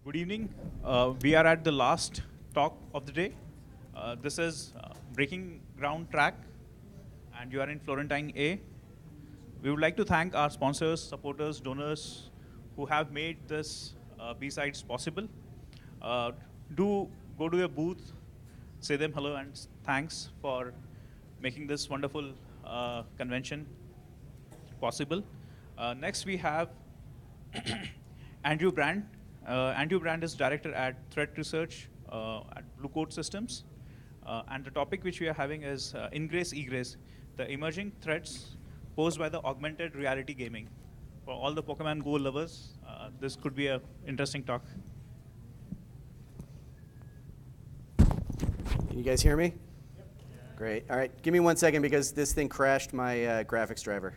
Good evening. We are at the last talk of the day. This is Breaking Ground Track, and you are in Florentine A. We would like to thank our sponsors, supporters, donors who have made this B-Sides possible. Do go to your booth, say them hello, and thanks for making this wonderful convention possible. Next, we have Andrew Brand. Andrew Brand is director at Threat Research at Blue Coat Systems. And the topic which we are having is Ingress Egress, the emerging threats posed by the augmented reality gaming. For all the Pokemon Go lovers, this could be an interesting talk. Can you guys hear me? Yep. Great. All right. Give me 1 second because this thing crashed my graphics driver.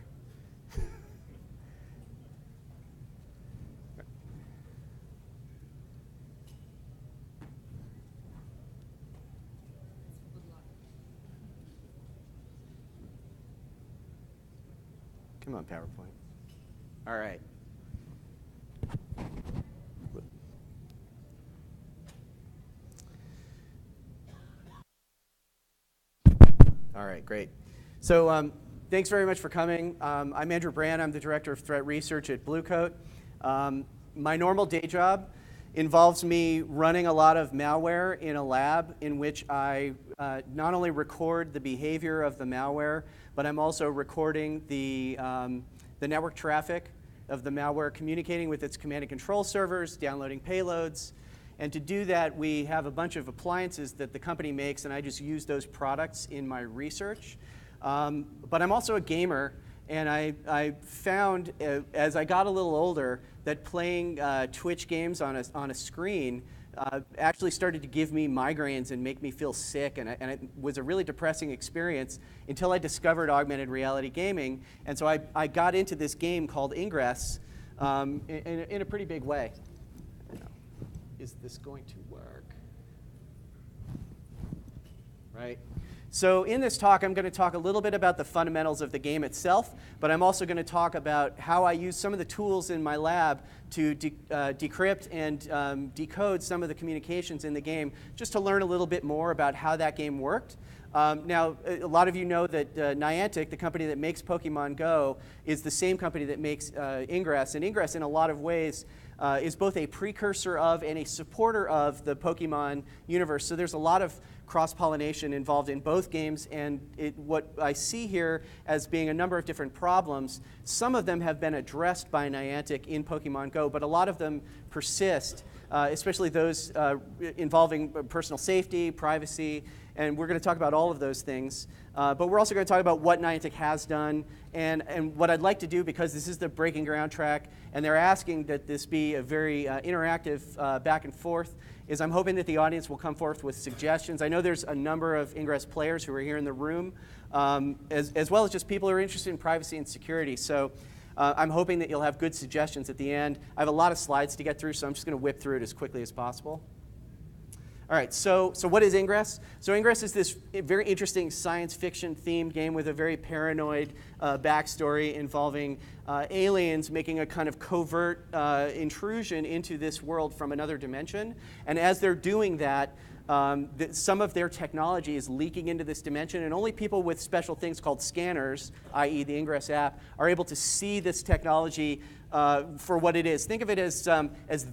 Come on, PowerPoint. All right. All right, great. So thanks very much for coming. I'm Andrew Brand. I'm the Director of Threat Research at Blue Coat. My normal day job involves me running a lot of malware in a lab in which I not only record the behavior of the malware, but I'm also recording the network traffic of the malware communicating with its command and control servers, downloading payloads. And to do that, we have a bunch of appliances that the company makes, and I just use those products in my research. But I'm also a gamer, and I found as I got a little older that playing Twitch games on a screen actually started to give me migraines and make me feel sick, and it was a really depressing experience until I discovered augmented reality gaming. And so I got into this game called Ingress in a pretty big way. Is this going to work? Right. So in this talk, I'm going to talk a little bit about the fundamentals of the game itself, but I'm also going to talk about how I use some of the tools in my lab to decrypt and decode some of the communications in the game, just to learn a little bit more about how that game worked. Now, a lot of you know that Niantic, the company that makes Pokemon Go, is the same company that makes Ingress. And Ingress, in a lot of ways, is both a precursor of and a supporter of the Pokemon universe. So there's a lot of cross-pollination involved in both games, and what I see here as being a number of different problems, some of them have been addressed by Niantic in Pokemon Go, but a lot of them persist, especially those involving personal safety, privacy, and we're going to talk about all of those things. But we're also going to talk about what Niantic has done, and what I'd like to do, because this is the Breaking Ground track, and they're asking that this be a very interactive back and forth, is I'm hoping that the audience will come forth with suggestions. I know there's a number of Ingress players who are here in the room, as well as just people who are interested in privacy and security. So I'm hoping that you'll have good suggestions at the end. I have a lot of slides to get through, so I'm just going to whip through it as quickly as possible. All right, so what is Ingress? So Ingress is this very interesting science fiction themed game with a very paranoid backstory involving aliens making a kind of covert intrusion into this world from another dimension. And as they're doing that, some of their technology is leaking into this dimension, and only people with special things called scanners, i.e. the Ingress app, are able to see this technology for what it is. Think of it as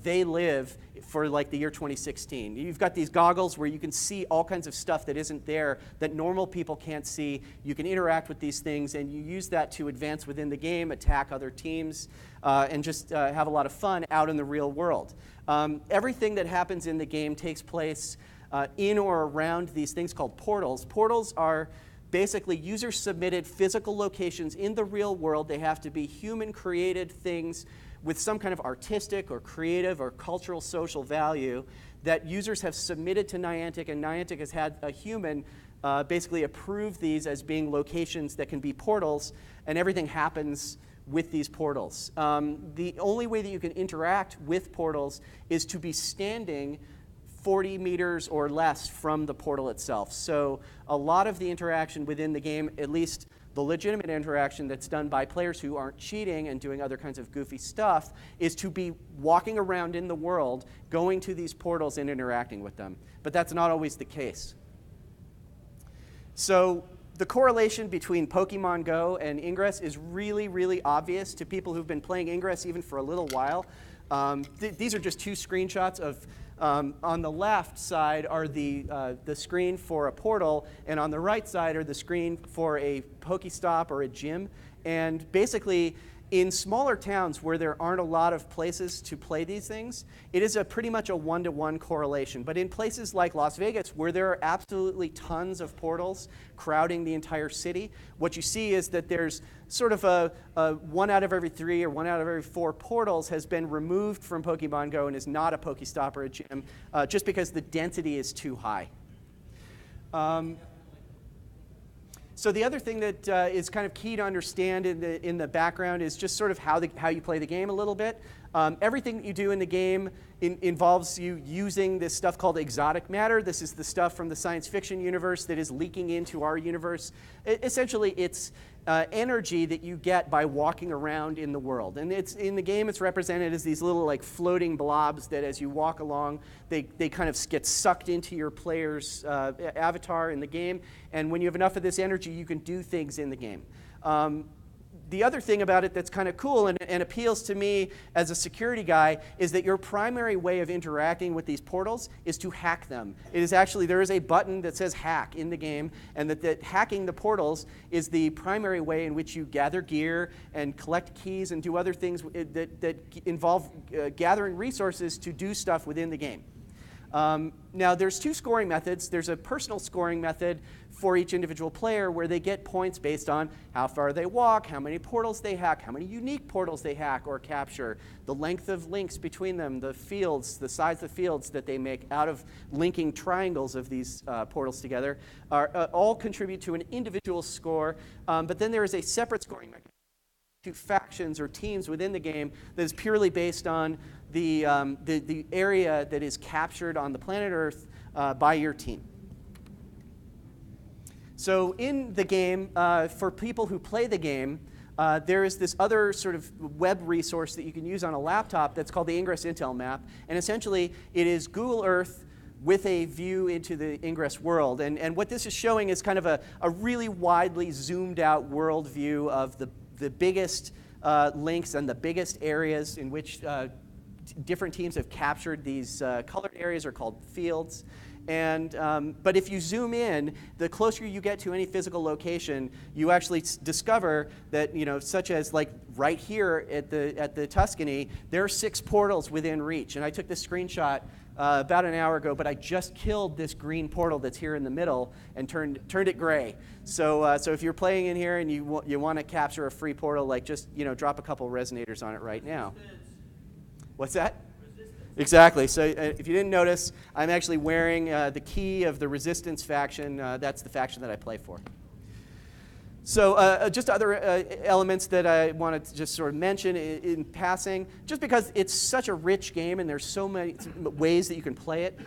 they live for like the year 2016. You've got these goggles where you can see all kinds of stuff that isn't there, that normal people can't see. You can interact with these things, and you use that to advance within the game, attack other teams, and just have a lot of fun out in the real world. Everything that happens in the game takes place in or around these things called portals. Portals are basically user-submitted physical locations in the real world. They have to be human-created things with some kind of artistic or creative or cultural social value that users have submitted to Niantic, and Niantic has had a human basically approve these as being locations that can be portals, and everything happens with these portals. The only way that you can interact with portals is to be standing 40 meters or less from the portal itself. So a lot of the interaction within the game, at least The legitimate interaction that's done by players who aren't cheating and doing other kinds of goofy stuff is to be walking around in the world, going to these portals and interacting with them. But that's not always the case. So the correlation between Pokemon Go and Ingress is really, really obvious to people who've been playing Ingress even for a little while. These are just two screenshots of, on the left side are the screen for a portal, and on the right side are the screen for a Pokestop or a gym. And basically, in smaller towns where there aren't a lot of places to play these things, it is pretty much a one-to-one correlation. But in places like Las Vegas, where there are absolutely tons of portals crowding the entire city, what you see is that there's sort of a 1 out of every 3 or 1 out of every 4 portals has been removed from Pokemon Go and is not a Pokestop or a gym, just because the density is too high. So the other thing that is kind of key to understand in the background is just sort of how you play the game a little bit. Everything that you do in the game involves you using this stuff called exotic matter. This is the stuff from the science fiction universe that is leaking into our universe. Essentially, it's energy that you get by walking around in the world. And in the game, it's represented as these little like floating blobs that as you walk along, they kind of get sucked into your player's avatar in the game. And when you have enough of this energy, you can do things in the game. The other thing about it that's kind of cool and appeals to me as a security guy is that your primary way of interacting with these portals is to hack them. It is actually, there is a button that says hack in the game, and that hacking the portals is the primary way in which you gather gear and collect keys and do other things that involve gathering resources to do stuff within the game. Now, there's 2 scoring methods. There's a personal scoring method for each individual player where they get points based on how far they walk, how many portals they hack, how many unique portals they hack or capture, the length of links between them, the fields, the size of fields that they make out of linking triangles of these portals together, all contribute to an individual score. But then there is a separate scoring mechanism to factions or teams within the game that is purely based on the area that is captured on the planet Earth by your team. So in the game, for people who play the game, there is this other sort of web resource that you can use on a laptop that's called the Ingress Intel Map. And essentially, it is Google Earth with a view into the Ingress world. And what this is showing is kind of a really widely zoomed out world view of the biggest links and the biggest areas in which different teams have captured. These colored areas are called fields. But if you zoom in, the closer you get to any physical location, you actually discover that, such as like right here at the Tuscany, there are 6 portals within reach. And I took this screenshot about an hour ago, but I just killed this green portal that's here in the middle and turned it gray. So if you're playing in here and you want to capture a free portal, like just drop a couple resonators on it right now. What's that? Exactly. So if you didn't notice, I'm actually wearing the key of the Resistance faction. That's the faction that I play for. So just other elements that I wanted to just sort of mention in passing, just because it's such a rich game and there's so many ways that you can play it.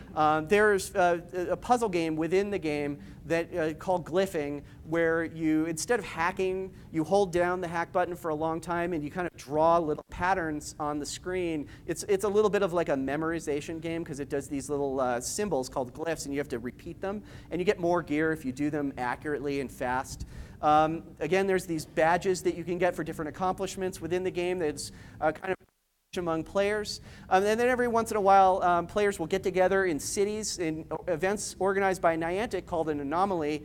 There's a puzzle game within the game that called glyphing, where you, instead of hacking, you hold down the hack button for a long time and you kind of draw little patterns on the screen. It's a little bit of like a memorization game because it does these little symbols called glyphs, and you have to repeat them. And you get more gear if you do them accurately and fast. Again, there's these badges that you can get for different accomplishments within the game that's kind of among players. And then every once in a while, players will get together in cities, in events organized by Niantic called an anomaly.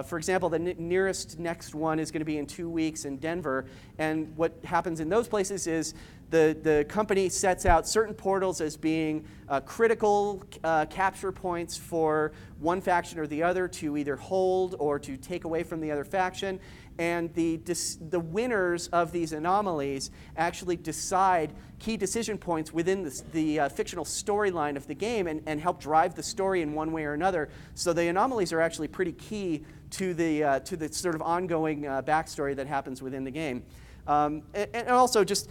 For example, the next one is going to be in 2 weeks in Denver. And what happens in those places is the company sets out certain portals as being critical capture points for one faction or the other to either hold or to take away from the other faction. And the winners of these anomalies actually decide key decision points within the fictional storyline of the game and help drive the story in one way or another. So the anomalies are actually pretty key to the sort of ongoing backstory that happens within the game. And also just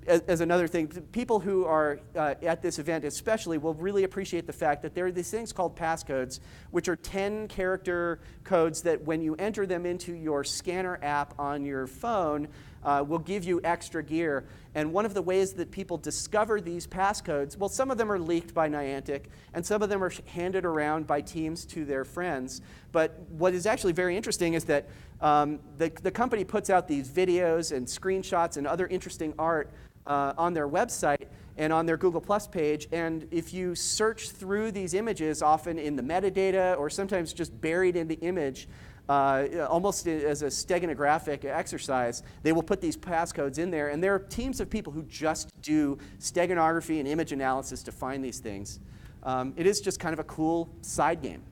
as another thing, people who are at this event especially will really appreciate the fact that there are these things called passcodes, which are 10-character codes that when you enter them into your scanner app on your phone, will give you extra gear. And one of the ways that people discover these passcodes, well, some of them are leaked by Niantic, and some of them are handed around by teams to their friends. But what is actually very interesting is that the company puts out these videos and screenshots and other interesting art on their website and on their Google Plus page. And if you search through these images, often in the metadata or sometimes just buried in the image, almost as a steganographic exercise, they will put these passcodes in there. And there are teams of people who just do steganography and image analysis to find these things. It is just kind of a cool side game.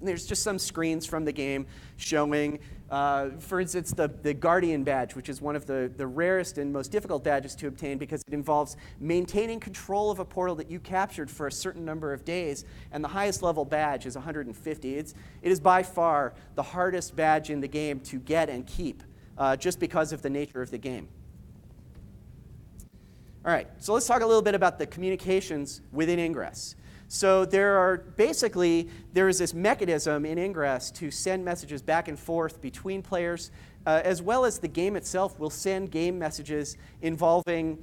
And there's just some screens from the game showing, for instance, the Guardian badge, which is one of the rarest and most difficult badges to obtain because it involves maintaining control of a portal that you captured for a certain number of days, and the highest level badge is 150. It is by far the hardest badge in the game to get and keep, just because of the nature of the game. All right, so let's talk a little bit about the communications within Ingress. So there is this mechanism in Ingress to send messages back and forth between players, as well as the game itself will send game messages involving,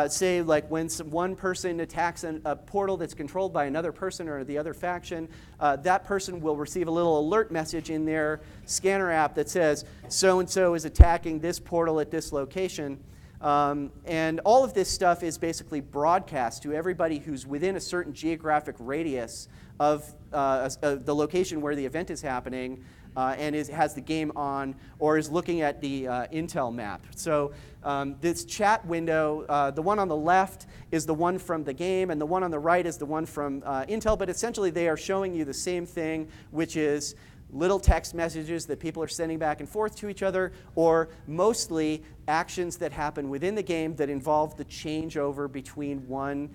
say, like when one person attacks a portal that's controlled by another person or the other faction, that person will receive a little alert message in their scanner app that says, so-and-so is attacking this portal at this location. And all of this stuff is basically broadcast to everybody who's within a certain geographic radius of the location where the event is happening and has the game on or is looking at the Intel map. So this chat window, the one on the left is the one from the game, and the one on the right is the one from Intel, but essentially they are showing you the same thing, which is little text messages that people are sending back and forth to each other, or mostly actions that happen within the game that involve the changeover between one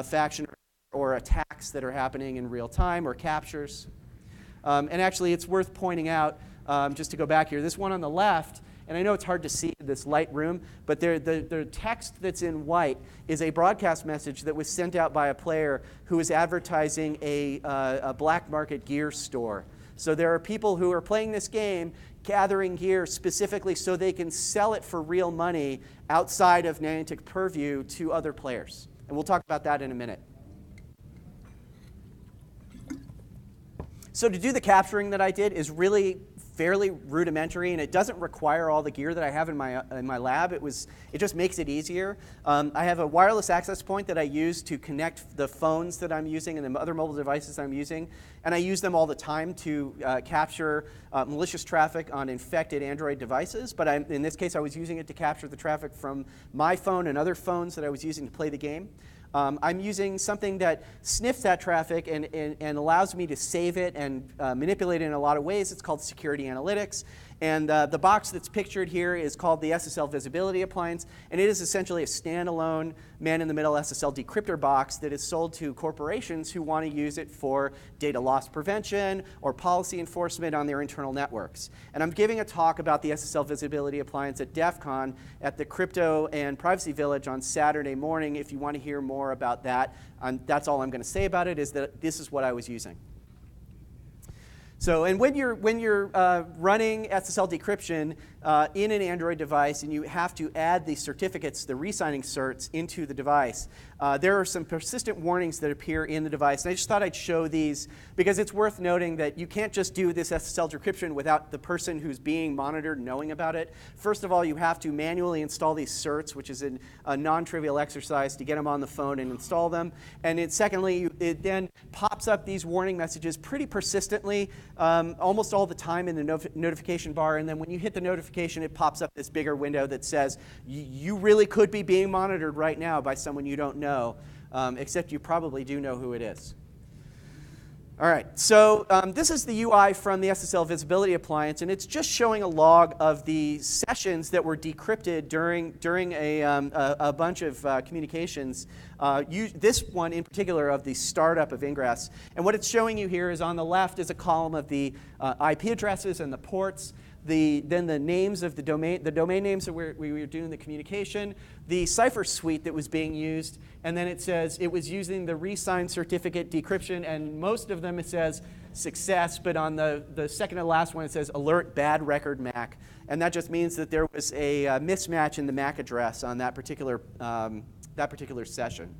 faction or attacks that are happening in real time or captures. And actually, it's worth pointing out, just to go back here, this one on the left, and I know it's hard to see in this light room, but the text that's in white is a broadcast message that was sent out by a player who is advertising a black market gear store. So there are people who are playing this game, gathering gear specifically so they can sell it for real money outside of Niantic purview to other players. And we'll talk about that in a minute. So to do the capturing that I did is really fairly rudimentary, and it doesn't require all the gear that I have in my lab. It just makes it easier. I have a wireless access point that I use to connect the phones that I'm using and the other mobile devices I'm using, and I use them all the time to capture malicious traffic on infected Android devices. But in this case, I was using it to capture the traffic from my phone and other phones that I was using to play the game. I'm using something that sniffs that traffic and allows me to save it and manipulate it in a lot of ways. It's called Security Analytics. And the box that's pictured here is called the SSL Visibility Appliance, and it is essentially a standalone man-in-the-middle SSL decryptor box that is sold to corporations who want to use it for data loss prevention or policy enforcement on their internal networks. And I'm giving a talk about the SSL Visibility Appliance at DEF CON at the Crypto and Privacy Village on Saturday morning. If you want to hear more about that, that's all I'm going to say about it, is that this is what I was using. So, and when you're running SSL decryption in an Android device and you have to add the certificates, the re-signing certs, into the device, there are some persistent warnings that appear in the device. And I just thought I'd show these because it's worth noting that you can't just do this SSL decryption without the person who's being monitored knowing about it. First of all, you have to manually install these certs, which is a non-trivial exercise to get them on the phone and install them. And secondly, it then pops up these warning messages pretty persistently, almost all the time in the notification bar. And then when you hit the notification, it pops up this bigger window that says, you really could be being monitored right now by someone you don't know, except you probably do know who it is. All right, so this is the UI from the SSL Visibility Appliance, and it's just showing a log of the sessions that were decrypted during a bunch of communications. This one in particular of the startup of Ingress. And what it's showing you here is on the left is a column of the IP addresses and the ports. then the names of the domain names that we were doing the communication, the cipher suite that was being used, and then it says it was using the re-signed certificate decryption, and most of them it says success, but on the second to last one it says alert bad record MAC, and that just means that there was a mismatch in the MAC address on that particular session.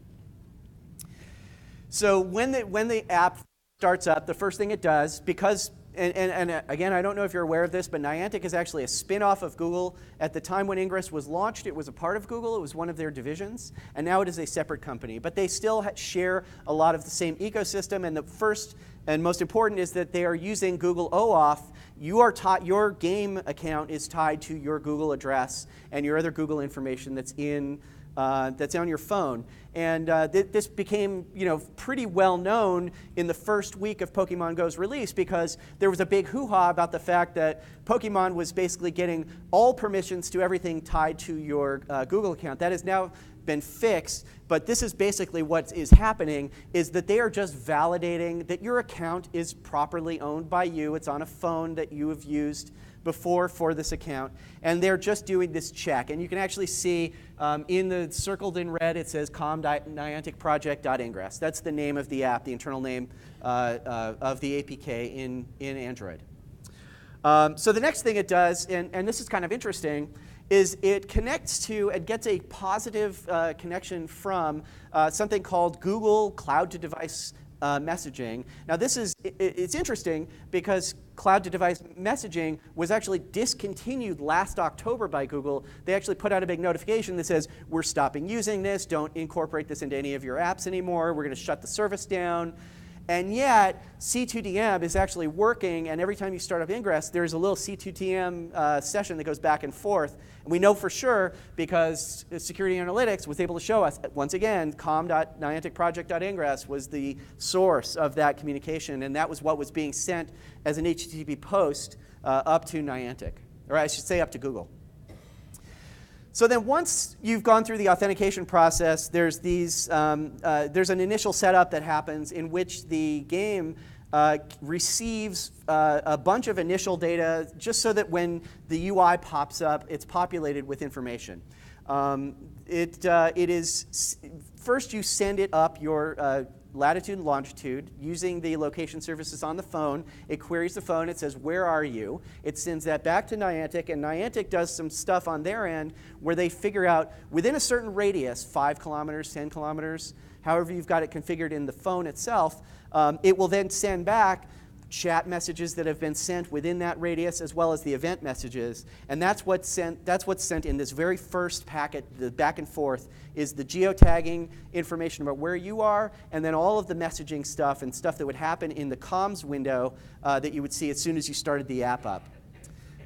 So when the app starts up, the first thing it does, because and again, I don't know if you're aware of this, but Niantic is actually a spin-off of Google. At the time when Ingress was launched, it was a part of Google. It was one of their divisions, and now it is a separate company. But they still share a lot of the same ecosystem, and the first and most important is that they are using Google OAuth. Your game account is tied to your Google address and your other Google information that's on your phone. And this became pretty well known in the first week of Pokemon Go's release, because there was a big hoo-ha about the fact that Pokemon was basically getting all permissions to everything tied to your Google account. That has now been fixed, but this is basically what is happening, is that they are just validating that your account is properly owned by you. It's on a phone that you have used before for this account, and they're just doing this check. And you can actually see in the circled in red, it says com.nianticproject.ingress. That's the name of the app, the internal name of the APK in Android. So the next thing it does, and this is kind of interesting, is it connects to and gets a positive connection from something called Google Cloud-to-Device messaging. Now it's interesting because cloud-to-device messaging was actually discontinued last October by Google. They actually put out a big notification that says, we're stopping using this, don't incorporate this into any of your apps anymore, we're going to shut the service down. And yet, C2DM is actually working, and every time you start up Ingress, there's a little C2DM session that goes back and forth. And we know for sure because Security Analytics was able to show us, once again, com.nianticproject.ingress was the source of that communication, and that was what was being sent as an HTTP post up to Niantic, or I should say up to Google. So then once you've gone through the authentication process, there's an initial setup that happens in which the game receives a bunch of initial data just so that when the UI pops up, it's populated with information. It is first you send it up your latitude and longitude using the location services on the phone. It queries the phone. It says, where are you? It sends that back to Niantic, and Niantic does some stuff on their end where they figure out within a certain radius, 5 kilometers, 10 kilometers, however you've got it configured in the phone itself, it will then send back chat messages that have been sent within that radius, as well as the event messages. And that's what's sent in this very first packet. The back and forth is the geotagging information about where you are, and then all of the messaging stuff and stuff that would happen in the comms window that you would see as soon as you started the app up.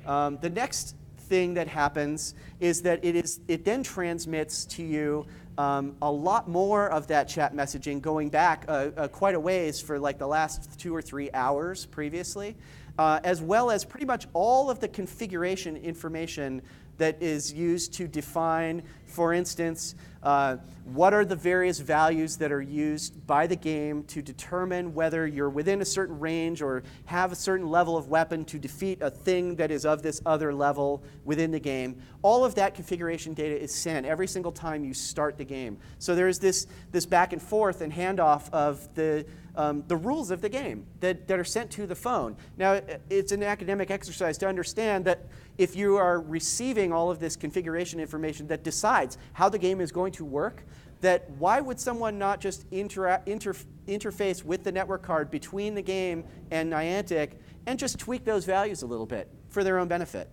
The next thing that happens is that it then transmits to you a lot more of that chat messaging going back quite a ways for like the last 2 or 3 hours previously, as well as pretty much all of the configuration information that is used to define, for instance, what are the various values that are used by the game to determine whether you're within a certain range or have a certain level of weapon to defeat a thing that is of this other level within the game. All of that configuration data is sent every single time you start the game. So there is this back and forth and handoff of the rules of the game that are sent to the phone. Now, it's an academic exercise to understand that if you are receiving all of this configuration information that decides how the game is going to work, that why would someone not just interface with the network card between the game and Niantic and just tweak those values a little bit for their own benefit?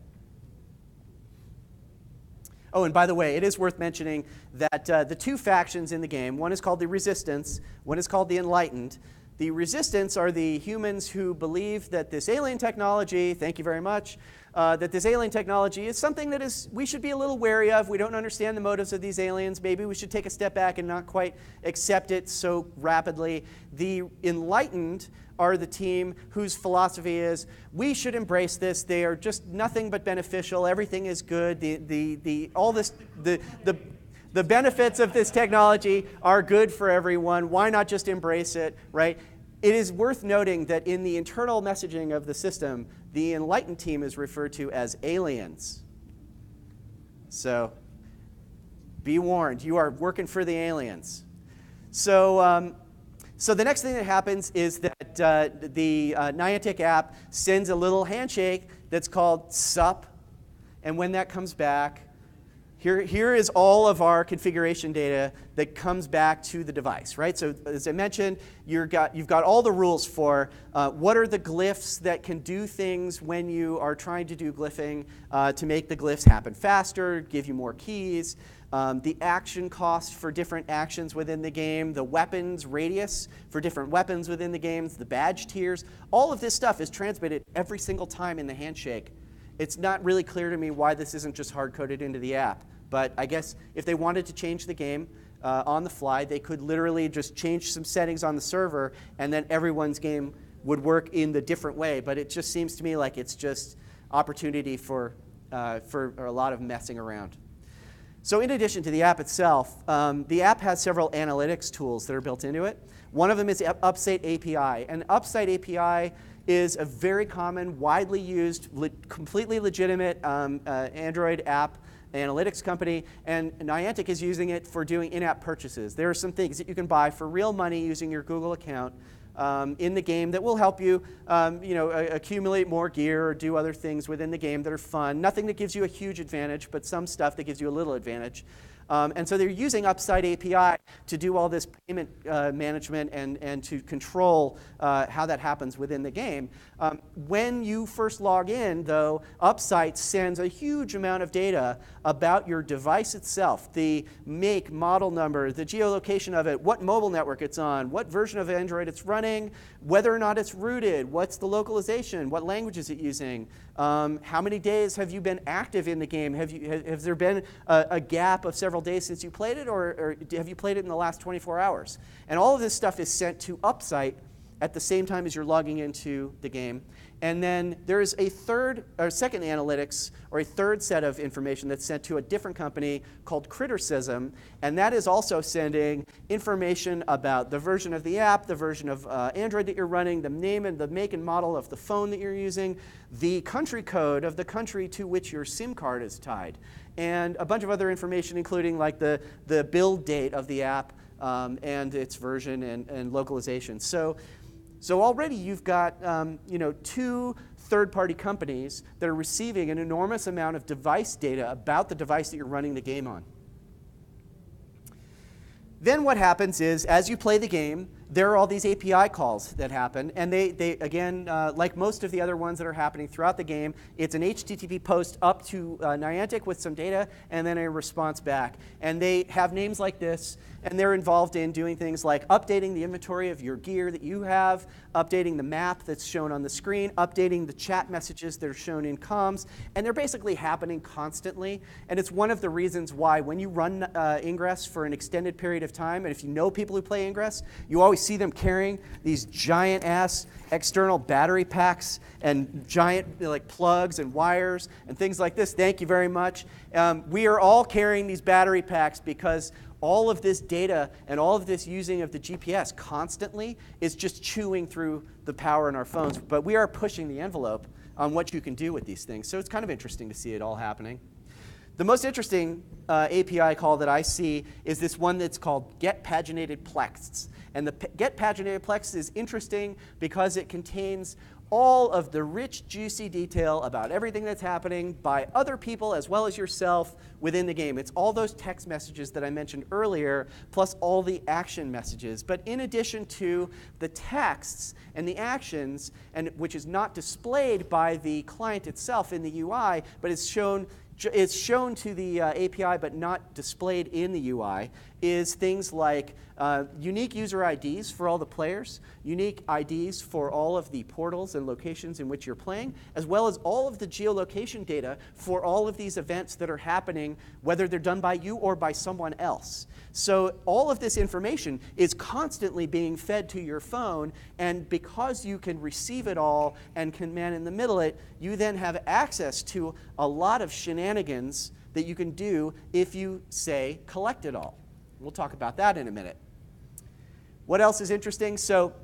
Oh, and by the way, it is worth mentioning that the 2 factions in the game, one is called the Resistance, one is called the Enlightened. The Resistance are the humans who believe that this alien technology, thank you very much, that this alien technology is something that we should be a little wary of. We don't understand the motives of these aliens. Maybe we should take a step back and not quite accept it so rapidly. The Enlightened are the team whose philosophy is, we should embrace this. They are just nothing but beneficial. Everything is good. The benefits of this technology are good for everyone. Why not just embrace it, right? It is worth noting that in the internal messaging of the system, The enlightened team is referred to as aliens. So be warned, you are working for the aliens. So, so the next thing that happens is that the Niantic app sends a little handshake that's called SUP. And when that comes back, here is all of our configuration data that comes back to the device, right? So as I mentioned, you've got all the rules for what are the glyphs that can do things when you are trying to do glyphing to make the glyphs happen faster, give you more keys, the action cost for different actions within the game, the weapons radius for different weapons within the games, the badge tiers. All of this stuff is transmitted every single time in the handshake. It's not really clear to me why this isn't just hard-coded into the app. But I guess if they wanted to change the game on the fly, they could literally just change some settings on the server, and then everyone's game would work in the different way. But it just seems to me like it's just opportunity for a lot of messing around. So in addition to the app itself, the app has several analytics tools that are built into it. One of them is Upsite API. And Upsite API is a very common, widely used, completely legitimate Android app analytics company, and Niantic is using it for doing in-app purchases. There are some things that you can buy for real money using your Google account in the game that will help you, accumulate more gear or do other things within the game that are fun. Nothing that gives you a huge advantage, but some stuff that gives you a little advantage. And so they're using Upside API to do all this payment management and to control how that happens within the game. When you first log in, though, Upside sends a huge amount of data about your device itself, the make, model number, the geolocation of it, what mobile network it's on, what version of Android it's running, whether or not it's rooted, what's the localization, what language is it using, how many days have you been active in the game, has there been a gap of several days since you played it, or have you played it in the last 24 hours? And all of this stuff is sent to Upsite at the same time as you're logging into the game. And then there is a second analytics, or a third set of information that's sent to a different company called Criticism, and that is also sending information about the version of the app, the version of Android that you're running, the name and the make and model of the phone that you're using, the country code of the country to which your SIM card is tied, and a bunch of other information, including like the build date of the app and its version and localization. So already you've got two third-party companies that are receiving an enormous amount of device data about the device that you're running the game on. Then what happens is, as you play the game, there are all these API calls that happen, and they again, like most of the other ones that are happening throughout the game, it's an HTTP post up to Niantic with some data, and then a response back. And they have names like this, and they're involved in doing things like updating the inventory of your gear that you have, updating the map that's shown on the screen, updating the chat messages that are shown in comms, and they're basically happening constantly. And it's one of the reasons why when you run Ingress for an extended period of time, and if you know people who play Ingress, you always see them carrying these giant-ass external battery packs and giant plugs and wires and things like this. Thank you very much. We are all carrying these battery packs because all of this data and all of this using of the GPS constantly is just chewing through the power in our phones. But we are pushing the envelope on what you can do with these things. So it's kind of interesting to see it all happening. The most interesting API call that I see is this one that's called Get Paginated Plex. And the Get Paginated Plex is interesting because it contains all of the rich, juicy detail about everything that's happening by other people as well as yourself within the game. It's all those text messages that I mentioned earlier, plus all the action messages. But in addition to the texts and the actions, and which is not displayed by the client itself in the UI, but it's shown to the API but not displayed in the UI, is things like unique user IDs for all the players, unique IDs for all of the portals and locations in which you're playing, as well as all of the geolocation data for all of these events that are happening, whether they're done by you or by someone else. So all of this information is constantly being fed to your phone, and because you can receive it all and can man in the middle it, you then have access to a lot of shenanigans that you can do if you, say, collect it all. We'll talk about that in a minute. What else is interesting? So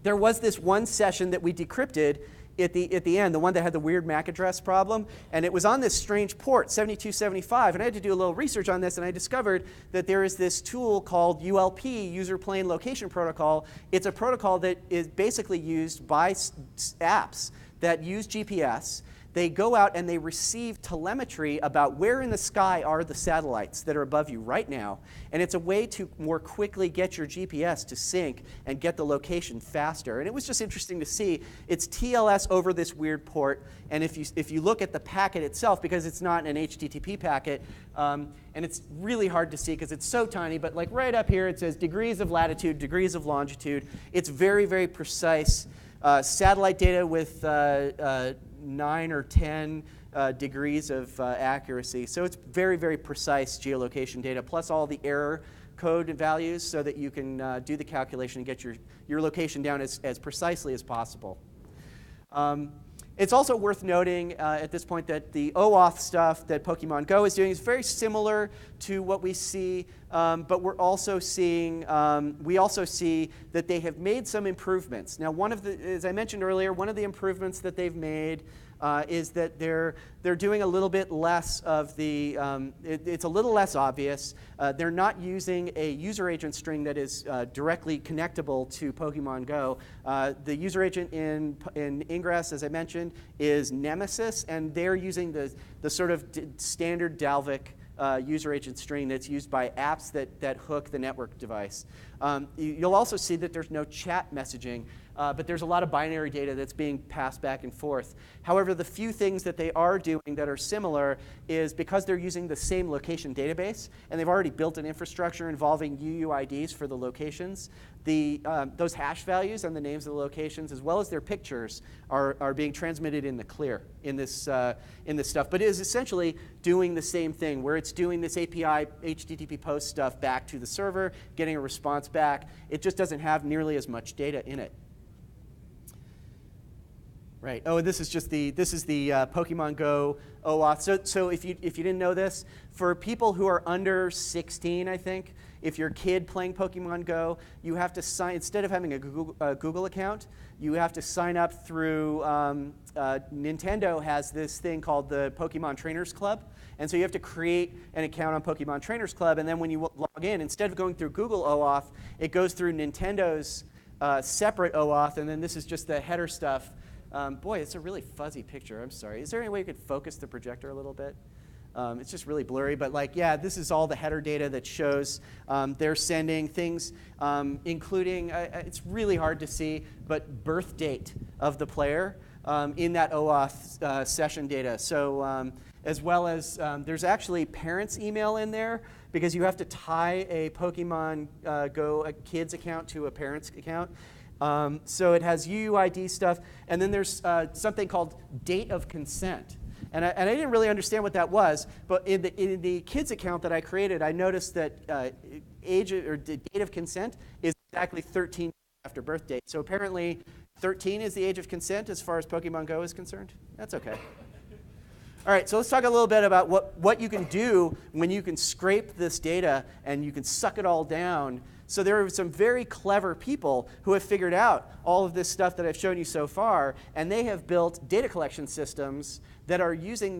there was this one session that we decrypted at the end, the one that had the weird MAC address problem, and it was on this strange port, 7275, and I had to do a little research on this, and I discovered that there is this tool called ULP, User Plane Location Protocol. It's a protocol that is basically used by apps that use GPS. They go out and they receive telemetry about where in the sky are the satellites that are above you right now. And it's a way to more quickly get your GPS to sync and get the location faster. And it was just interesting to see. It's TLS over this weird port. And if you look at the packet itself, because it's not an HTTP packet, and it's really hard to see because it's so tiny, but like right up here it says degrees of latitude, degrees of longitude. It's very, very precise. Satellite data with 9 or 10 degrees of accuracy. So it's very, very precise geolocation data, plus all the error code values so that you can do the calculation and get your location down as precisely as possible. It's also worth noting at this point that the OAuth stuff that Pokemon Go is doing is very similar to what we see, but we also see that they have made some improvements. Now, as I mentioned earlier, one of the improvements that they've made is that they're doing a little bit less of the, it's a little less obvious. They're not using a user agent string that is directly connectable to Pokemon Go. The user agent in Ingress, as I mentioned, is Nemesis, and they're using the sort of standard Dalvik user agent string that's used by apps that hook the network device. You'll also see that there's no chat messaging, but there's a lot of binary data that's being passed back and forth. However, the few things that they are doing that are similar is because they're using the same location database, and they've already built an infrastructure involving UUIDs for the locations, those hash values and the names of the locations, as well as their pictures, are being transmitted in the clear in this stuff. But it is essentially doing the same thing, where it's doing this API HTTP post stuff back to the server, getting a response back. It just doesn't have nearly as much data in it. Right. Oh, and this is the Pokemon Go OAuth. So if you didn't know this, for people who are under 16, I think, if you're a kid playing Pokemon Go, you have to sign, instead of having a Google account, you have to sign up through, Nintendo has this thing called the Pokemon Trainers Club. And so you have to create an account on Pokemon Trainers Club, and then when you log in, instead of going through Google OAuth, it goes through Nintendo's separate OAuth, and then this is just the header stuff. Boy, it's a really fuzzy picture. I'm sorry. Is there any way you could focus the projector a little bit? It's just really blurry, but like, yeah, this is all the header data that shows they're sending things, including, it's really hard to see, but birth date of the player in that OAuth session data. So as well as there's actually parents' email in there, because you have to tie a Pokemon Go kids account to a parent's account. So it has UUID stuff, and then there's something called date of consent. And I didn't really understand what that was, but in the kids account that I created, I noticed that age or date of consent is exactly 13 after birth date. So apparently 13 is the age of consent as far as Pokemon Go is concerned. That's okay. All right, so let's talk a little bit about what you can do when you can scrape this data and you can suck it all down. So there are some very clever people who have figured out all of this stuff that I've shown you so far, and they have built data collection systems that are using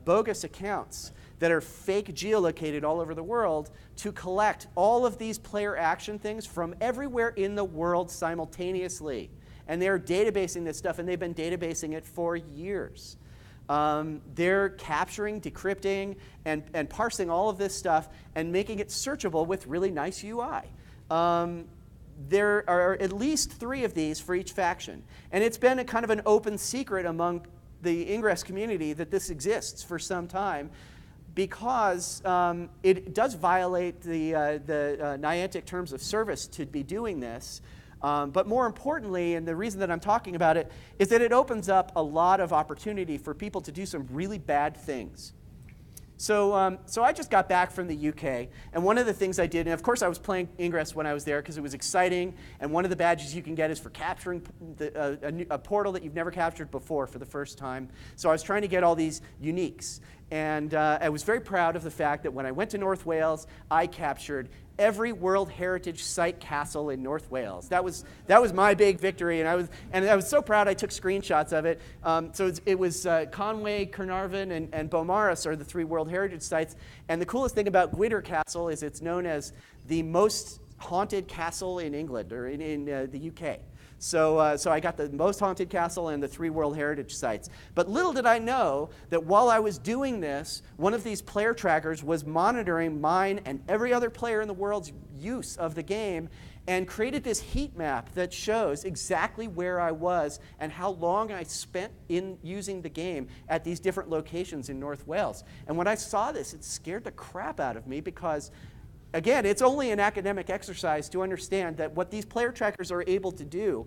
bogus accounts that are fake geolocated all over the world to collect all of these player action things from everywhere in the world simultaneously. And they're databasing this stuff, and they've been databasing it for years. They're capturing, decrypting, and parsing all of this stuff and making it searchable with really nice UI. There are at least 3 of these for each faction. And it's been a kind of an open secret among the Ingress community that this exists for some time, because it does violate the Niantic terms of service to be doing this. But more importantly, and the reason that I'm talking about it, is that it opens up a lot of opportunity for people to do some really bad things. So I just got back from the UK, and one of the things I did, and of course I was playing Ingress when I was there because it was exciting, and one of the badges you can get is for capturing a portal that you've never captured before for the first time. So I was trying to get all these uniques, and I was very proud of the fact that when I went to North Wales, I captured every World Heritage Site castle in North Wales. That was my big victory, and I was so proud I took screenshots of it. So it was Conway, Carnarvon, and Beaumaris are the 3 World Heritage Sites. And the coolest thing about Gwydir Castle is it's known as the most haunted castle in England, or in the UK. So I got the most haunted castle and the 3 World Heritage Sites. But little did I know that while I was doing this, one of these player trackers was monitoring mine and every other player in the world's use of the game, and created this heat map that shows exactly where I was and how long I spent in using the game at these different locations in North Wales. And when I saw this, it scared the crap out of me, because again, it's only an academic exercise to understand that what these player trackers are able to do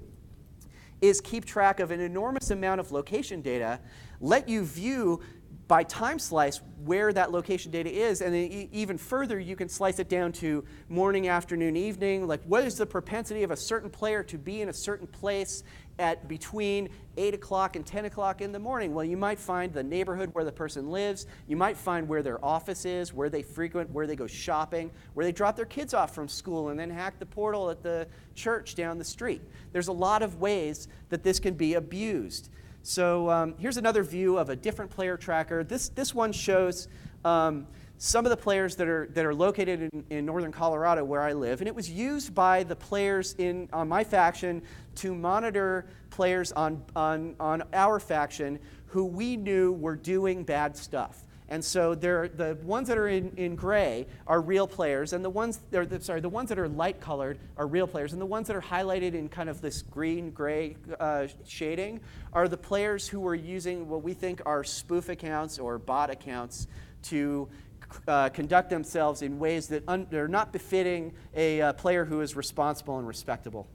is keep track of an enormous amount of location data, let you view by time slice where that location data is, and then even further, you can slice it down to morning, afternoon, evening. Like, what is the propensity of a certain player to be in a certain place at between 8 o'clock and 10 o'clock in the morning? Well, you might find the neighborhood where the person lives. You might find where their office is, where they frequent, where they go shopping, where they drop their kids off from school and then hack the portal at the church down the street. There's a lot of ways that this can be abused. So here's another view of a different player tracker. This one shows some of the players that are located in northern Colorado, where I live, and it was used by the players on my faction to monitor players on our faction who we knew were doing bad stuff. And so the ones that are in gray are real players, and the ones that are light colored are real players, and the ones that are highlighted in kind of this green-gray shading are the players who were using what we think are spoof accounts or bot accounts to conduct themselves in ways that are not befitting a player who is responsible and respectable.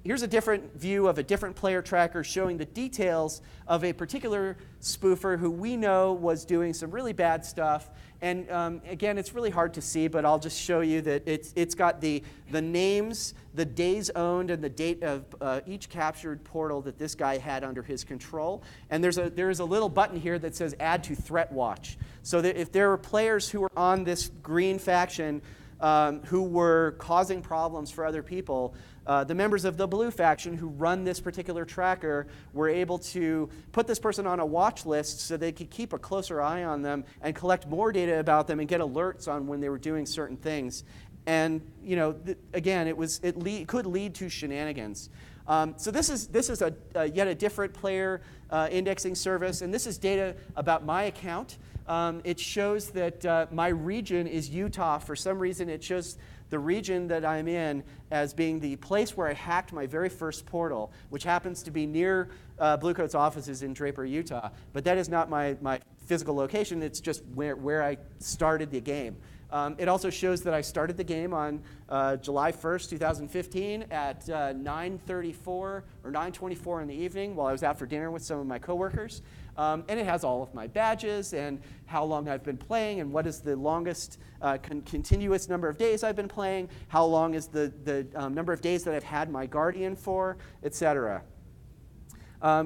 Here's a different view of a different player tracker showing the details of a particular spoofer who we know was doing some really bad stuff. And again, it's really hard to see, but I'll just show you that it's got the names, the days owned, and the date of each captured portal that this guy had under his control. And there is a little button here that says Add to Threat Watch. So that if there were players who were on this green faction who were causing problems for other people, the members of the blue faction who run this particular tracker were able to put this person on a watch list so they could keep a closer eye on them and collect more data about them and get alerts on when they were doing certain things. And again, it could lead to shenanigans. So this is yet a different player indexing service, and this is data about my account. It shows that my region is Utah. For some reason, it shows the region that I'm in as being the place where I hacked my very first portal, which happens to be near Bluecoat's offices in Draper, Utah. But that is not my physical location. It's just where I started the game. It also shows that I started the game on July 1st, 2015 at 9:34 or 9:24 in the evening while I was out for dinner with some of my coworkers. And it has all of my badges and how long I've been playing and what is the longest continuous number of days I've been playing, how long is the number of days that I've had my Guardian for, etc.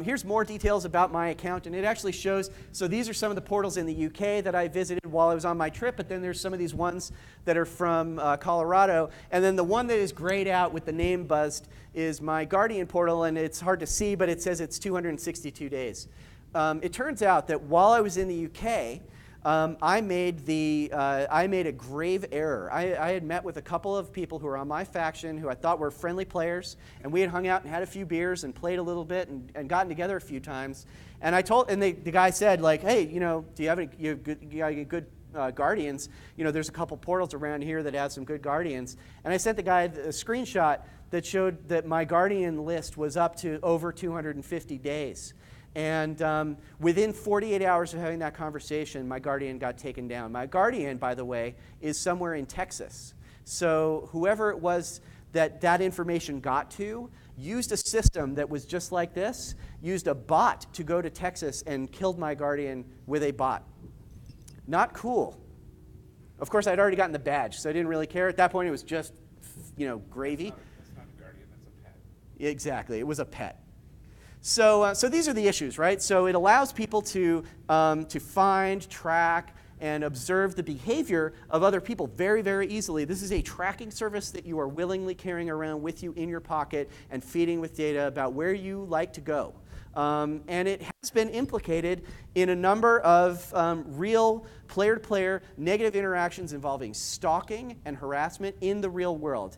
Here's more details about my account, and it actually shows, so these are some of the portals in the UK that I visited while I was on my trip, but then there's some of these ones that are from Colorado, and then the one that is grayed out with the name buzzed is my Guardian portal, and it's hard to see, but it says it's 262 days. It turns out that while I was in the UK, I made a grave error. I had met with a couple of people who were on my faction who I thought were friendly players, and we had hung out and had a few beers and played a little bit and gotten together a few times. And the guy said, like, hey, do you have any good Guardians? There's a couple portals around here that have some good Guardians. And I sent the guy a screenshot that showed that my Guardian list was up to over 250 days. And within 48 hours of having that conversation, my Guardian got taken down. My Guardian, by the way, is somewhere in Texas. So whoever it was that information got to used a system that was just like this, used a bot to go to Texas and killed my Guardian with a bot. Not cool. Of course, I'd already gotten the badge, so I didn't really care. At that point, it was just, gravy. It's not a Guardian, that's a pet. Exactly, it was a pet. So these are the issues, right? So it allows people to find, track, and observe the behavior of other people very, very easily. This is a tracking service that you are willingly carrying around with you in your pocket and feeding with data about where you like to go. And it has been implicated in a number of real player-to-player negative interactions involving stalking and harassment in the real world.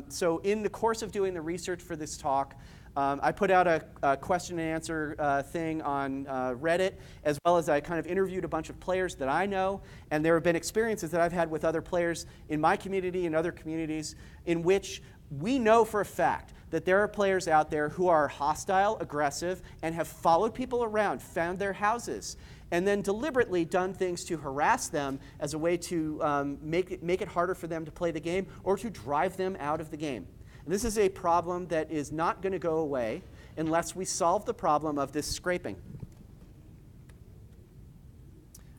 So in the course of doing the research for this talk, I put out a question and answer thing on Reddit, as well as I kind of interviewed a bunch of players that I know, and there have been experiences that I've had with other players in my community and other communities in which we know for a fact that there are players out there who are hostile, aggressive, and have followed people around, found their houses, and then deliberately done things to harass them as a way to make it harder for them to play the game or to drive them out of the game. And this is a problem that is not going to go away unless we solve the problem of this scraping.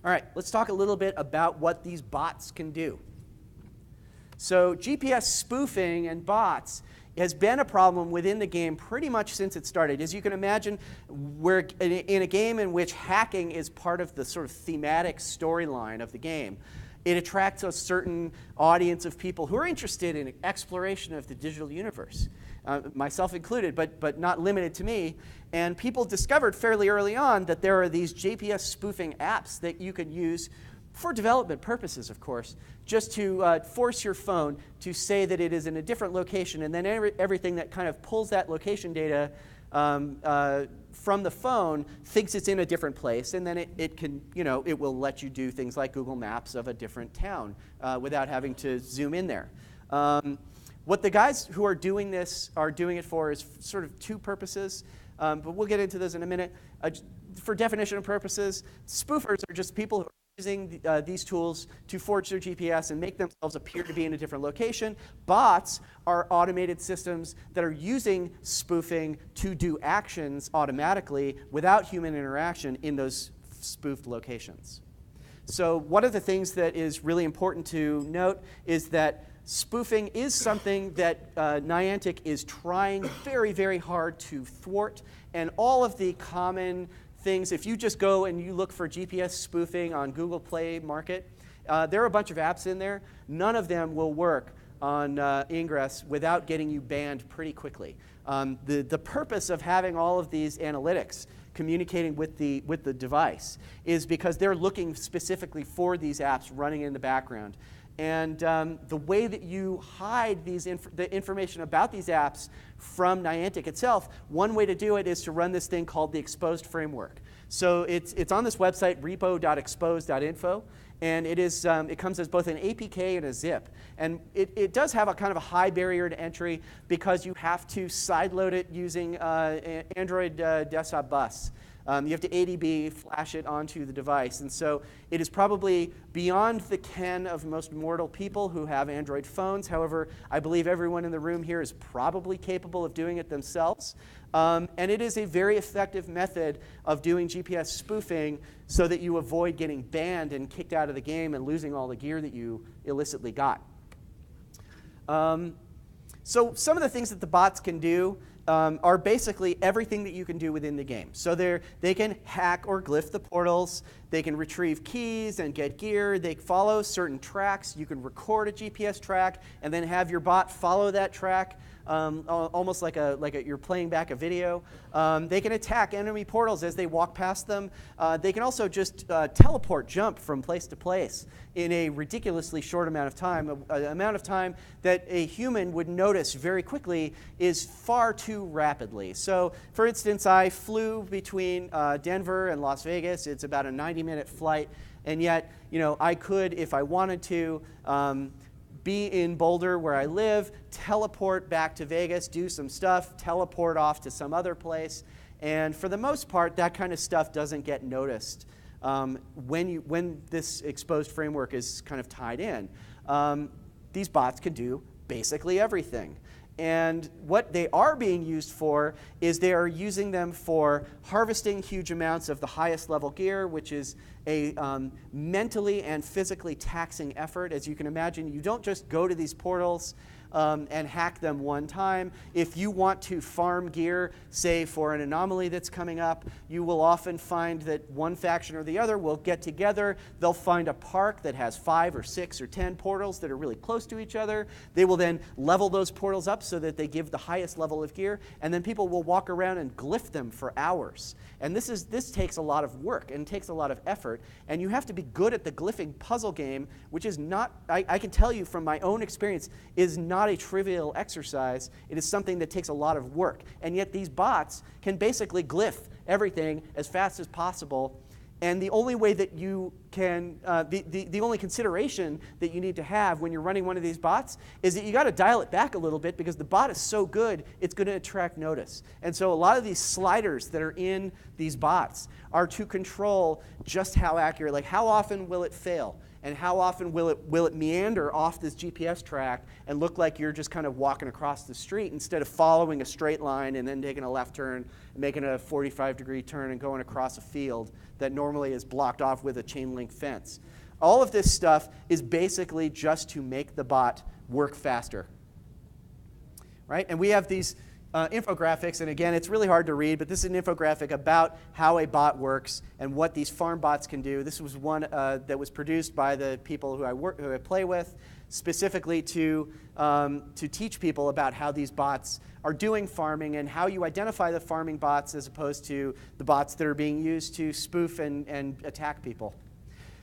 All right, let's talk a little bit about what these bots can do. So GPS spoofing and bots has been a problem within the game pretty much since it started. As you can imagine, we're in a game in which hacking is part of the sort of thematic storyline of the game. It attracts a certain audience of people who are interested in exploration of the digital universe, myself included, but not limited to me. And people discovered fairly early on that there are these GPS spoofing apps that you can use for development purposes, of course, just to force your phone to say that it is in a different location, and then everything that kind of pulls that location data from the phone thinks it's in a different place, and then it will let you do things like Google Maps of a different town without having to zoom in there. What the guys who are doing this are doing it for is sort of two purposes, but we'll get into those in a minute. For definition purposes, spoofers are just people who are using these tools to forge their GPS and make themselves appear to be in a different location. Bots are automated systems that are using spoofing to do actions automatically without human interaction in those spoofed locations. So one of the things that is really important to note is that spoofing is something that Niantic is trying very, very hard to thwart, and all of the common things, if you just go and you look for GPS spoofing on Google Play Market, there are a bunch of apps in there. None of them will work on Ingress without getting you banned pretty quickly. The purpose of having all of these analytics communicating with the device is because they're looking specifically for these apps running in the background. And the way that you hide the information about these apps from Niantic itself, one way to do it is to run this thing called the exposed framework. So it's on this website, repo.expose.info, and it comes as both an APK and a zip. And it does have a kind of a high barrier to entry because you have to sideload it using Android Desktop Bus. You have to ADB flash it onto the device. And so it is probably beyond the ken of most mortal people who have Android phones. However, I believe everyone in the room here is probably capable of doing it themselves. And it is a very effective method of doing GPS spoofing so that you avoid getting banned and kicked out of the game and losing all the gear that you illicitly got. So some of the things that the bots can do are basically everything that you can do within the game. So they can hack or glyph the portals. They can retrieve keys and get gear. They follow certain tracks. You can record a GPS track and then have your bot follow that track, almost like you're playing back a video. They can attack enemy portals as they walk past them. They can also just jump from place to place in a ridiculously short amount of time. An amount of time that a human would notice very quickly is far too rapidly. So, for instance, I flew between Denver and Las Vegas. It's about a 90-minute flight, and yet, I could, if I wanted to, be in Boulder where I live, teleport back to Vegas, do some stuff, teleport off to some other place, and for the most part, that kind of stuff doesn't get noticed when this exposed framework is kind of tied in. These bots can do basically everything. And what they are being used for is they are using them for harvesting huge amounts of the highest level gear, which is a mentally and physically taxing effort. As you can imagine, you don't just go to these portals and hack them one time. If you want to farm gear, say for an anomaly that's coming up, you will often find that one faction or the other will get together. They'll find a park that has 5 or 6 or 10 portals that are really close to each other. They will then level those portals up so that they give the highest level of gear, and then people will walk around and glyph them for hours. And this takes a lot of work and takes a lot of effort, and you have to be good at the glyphing puzzle game, which is not, I can tell you from my own experience, is not a trivial exercise. It is something that takes a lot of work. And yet these bots can basically glyph everything as fast as possible. And the only way that you can, the only consideration that you need to have when you're running one of these bots is that you got to dial it back a little bit, because the bot is so good, it's going to attract notice. And so a lot of these sliders that are in these bots are to control just how accurate, like how often will it fail? And how often will it meander off this GPS track and look like you're just kind of walking across the street instead of following a straight line and then taking a left turn, making a 45-degree turn and going across a field that normally is blocked off with a chain link fence. All of this stuff is basically just to make the bot work faster. Right? And we have these infographics, and again, it's really hard to read, but this is an infographic about how a bot works and what these farm bots can do. This was one that was produced by the people who I play with, specifically to teach people about how these bots are doing farming and how you identify the farming bots as opposed to the bots that are being used to spoof and attack people.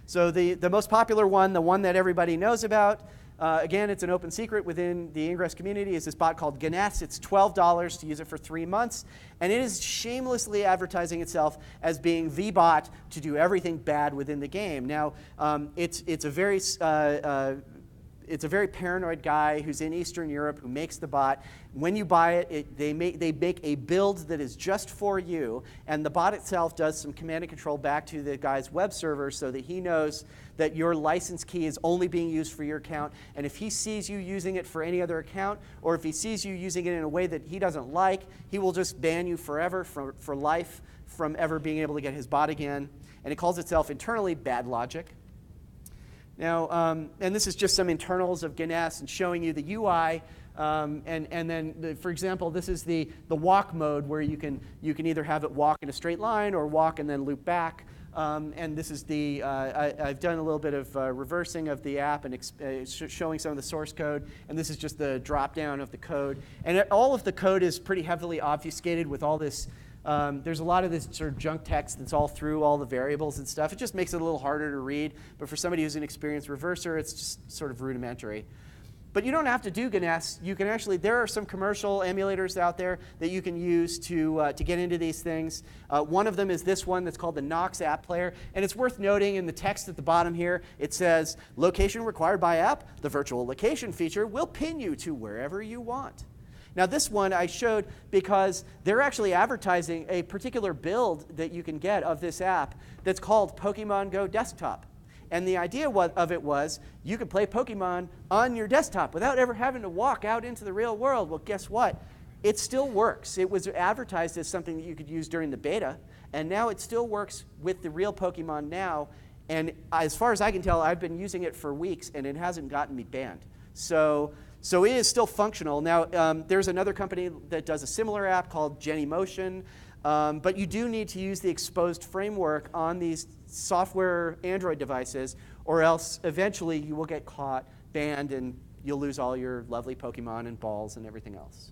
So the most popular one, the one that everybody knows about, again, it's an open secret within the Ingress community, is this bot called Ganes. It's $12 to use it for 3 months, and it is shamelessly advertising itself as being the bot to do everything bad within the game. Now, it's a very paranoid guy who's in Eastern Europe who makes the bot. When you buy it, they make a build that is just for you, and the bot itself does some command and control back to the guy's web server so that he knows that your license key is only being used for your account, and if he sees you using it for any other account, or if he sees you using it in a way that he doesn't like, he will just ban you forever, for life, from ever being able to get his bot again. And it calls itself internally Bad Logic. Now, and this is just some internals of Ganes and showing you the UI. And then, for example, this is the walk mode where you can either have it walk in a straight line or walk and then loop back. And this is I've done a little bit of reversing of the app and showing some of the source code. And this is just the drop down of the code. And all of the code is pretty heavily obfuscated with all this. There's a lot of this sort of junk text that's all through all the variables and stuff. It just makes it a little harder to read. But for somebody who's an experienced reverser, it's just sort of rudimentary. But you don't have to do Ganes. You can actually, there are some commercial emulators out there that you can use to get into these things. One of them is this one that's called the Nox App Player. And it's worth noting in the text at the bottom here, it says, location required by app, the virtual location feature will pin you to wherever you want. Now this one I showed because they're actually advertising a particular build that you can get of this app that's called Pokemon Go Desktop. And the idea of it was you could play Pokemon on your desktop without ever having to walk out into the real world. Well, guess what? It still works. It was advertised as something that you could use during the beta, and now it still works with the real Pokemon now. And as far as I can tell, I've been using it for weeks, and it hasn't gotten me banned. So it is still functional. Now, there's another company that does a similar app called Genymotion, but you do need to use the exposed framework on these software Android devices, or else eventually you will get caught, banned, and you'll lose all your lovely Pokemon and balls and everything else.